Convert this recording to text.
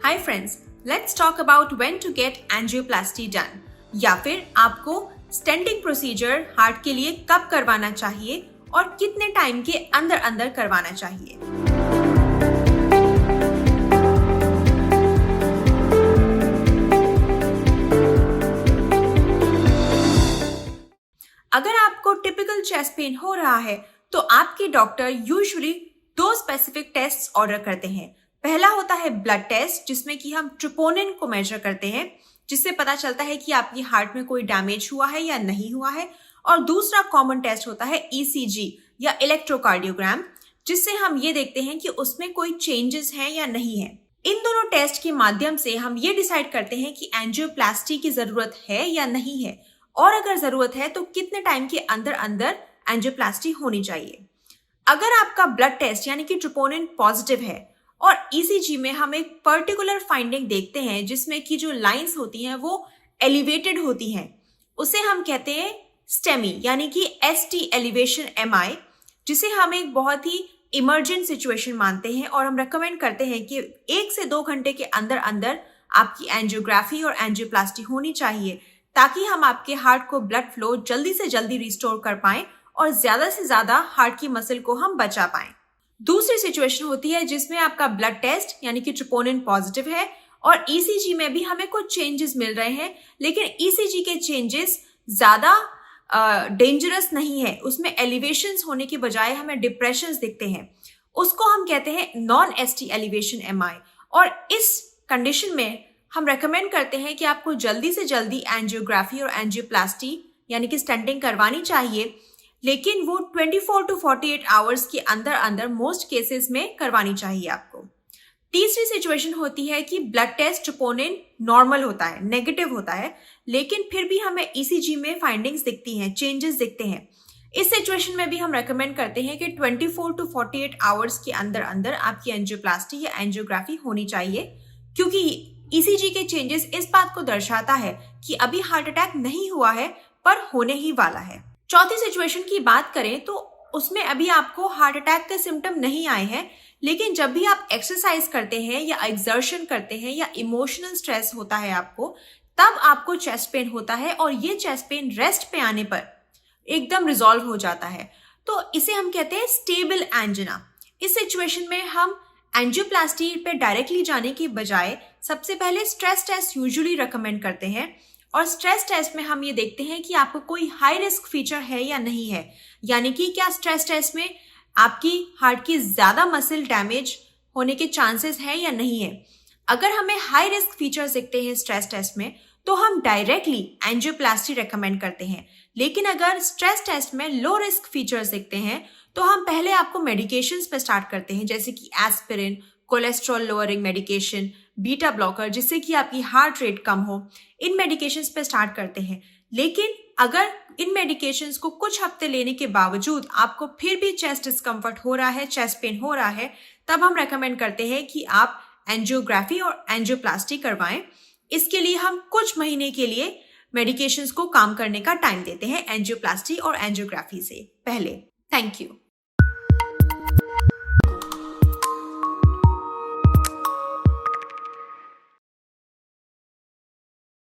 Hi friends, let's talk about when to get angioplasty done, या फिर आपको stenting procedure heart के लिए कब करवाना चाहिए और कितने टाइम के अंदर अंदर करवाना चाहिए। अगर आपको टिपिकल चेस्ट पेन हो रहा है तो आपके डॉक्टर यूजुअली दो स्पेसिफिक टेस्ट्स ऑर्डर करते हैं। पहला होता है ब्लड टेस्ट, जिसमें कि हम ट्रोपोनिन को मेजर करते हैं, जिससे पता चलता है कि आपकी हार्ट में कोई डैमेज हुआ है या नहीं हुआ है। और दूसरा कॉमन टेस्ट होता है ईसीजी या इलेक्ट्रोकार्डियोग्राम, जिससे हम ये देखते हैं कि उसमें कोई चेंजेस हैं या नहीं है। इन दोनों टेस्ट के माध्यम से हम ये डिसाइड करते हैं कि एंजियोप्लास्टी की जरूरत है या नहीं है, और अगर जरूरत है तो कितने टाइम के अंदर अंदर एंजियोप्लास्टी होनी चाहिए। अगर आपका ब्लड टेस्ट यानी कि ट्रोपोनिन पॉजिटिव है और ईसीजी में हम एक पर्टिकुलर फाइंडिंग देखते हैं जिसमें कि जो लाइंस होती हैं वो एलिवेटेड होती हैं, उसे हम कहते हैं स्टेमी यानी कि एसटी एलिवेशन एमआई, जिसे हम एक बहुत ही इमरजेंट सिचुएशन मानते हैं और हम रेकमेंड करते हैं कि 1 से 2 घंटे के अंदर अंदर आपकी एंजियोग्राफी और एंजियोप्लास्टी होनी चाहिए, ताकि हम आपके हार्ट को ब्लड फ्लो जल्दी से जल्दी रिस्टोर कर पाएं और ज्यादा से ज्यादा हार्ट की मसल को हम बचा पाएं। दूसरी सिचुएशन होती है जिसमें आपका ब्लड टेस्ट यानी कि ट्रोपोनिन पॉजिटिव है और ईसीजी में भी हमें कुछ चेंजेस मिल रहे हैं, लेकिन ईसीजी के चेंजेस ज्यादा डेंजरस नहीं है। उसमें एलिवेशंस होने के बजाय हमें डिप्रेशंस दिखते हैं, उसको हम कहते हैं नॉन एसटी एलिवेशन एमआई। और इस कंडीशन में हम रेकमेंड करते हैं कि आपको जल्दी से जल्दी एंजियोग्राफी और एंजियोप्लास्टी यानी कि स्टेंटिंग करवानी चाहिए, लेकिन वो 24 to 48 आवर्स के अंदर अंदर मोस्ट केसेस में करवानी चाहिए आपको। तीसरी सिचुएशन होती है कि ब्लड टेस्ट ट्रोपोनिन नॉर्मल होता है, नेगेटिव होता है, लेकिन फिर भी हमें ईसीजी में फाइंडिंग्स दिखती हैं, चेंजेस दिखते हैं। इस सिचुएशन में भी हम रेकमेंड करते हैं कि 24 to 48 आवर्स के अंदर अंदर आपकी एंजियोप्लास्टी या एंजियोग्राफी होनी चाहिए, क्योंकि ईसीजी के चेंजेस इस बात को दर्शाता है कि अभी हार्ट अटैक नहीं हुआ है पर होने ही वाला है। चौथी सिचुएशन की बात करें तो उसमें अभी आपको हार्ट अटैक के सिम्टम नहीं आए हैं, लेकिन जब भी आप एक्सरसाइज करते हैं या एक्सर्शन करते हैं या इमोशनल स्ट्रेस होता है आपको, तब आपको चेस्ट पेन होता है और ये चेस्ट पेन रेस्ट पे आने पर एकदम रिजॉल्व हो जाता है। तो इसे हम कहते हैं स्टेबल एंजिना। इस सिचुएशन में हम एंजियोप्लास्टी पे डायरेक्टली जाने के बजाय सबसे पहले स्ट्रेस टेस्ट यूजुअली रिकमेंड करते हैं, और स्ट्रेस टेस्ट में हम ये देखते हैं कि आपको कोई हाई रिस्क फीचर है या नहीं है, यानी कि क्या स्ट्रेस टेस्ट में आपकी हार्ट की ज्यादा मसल डैमेज होने के चांसेस हैं या नहीं है। अगर हमें हाई रिस्क फीचर्स दिखते हैं स्ट्रेस टेस्ट में तो हम डायरेक्टली एंजियोप्लास्टी रेकमेंड करते हैं, लेकिन अगर स्ट्रेस टेस्ट में लो रिस्क फीचर्स दिखते हैं तो हम पहले आपको मेडिकेशंस पे स्टार्ट करते हैं, जैसे कि aspirin, cholesterol lowering medication, beta blocker, जिससे कि आपकी हार्ट रेट कम हो। इन मेडिकेशंस पे स्टार्ट करते हैं, लेकिन अगर इन मेडिकेशंस को कुछ हफ्ते लेने के बावजूद आपको फिर भी चेस्ट डिस्कम्फर्ट हो रहा है, चेस्ट पेन हो रहा है, तब हम रेकमेंड करते हैं कि आप एंजियोग्राफी और एंजियोप्लास्टी करवाएं। इसके लिए हम कुछ महीने के लिए मेडिकेशंस को काम करने का टाइम देते हैं एंजियोप्लास्टी और एंजियोग्राफी से पहले। Thank you.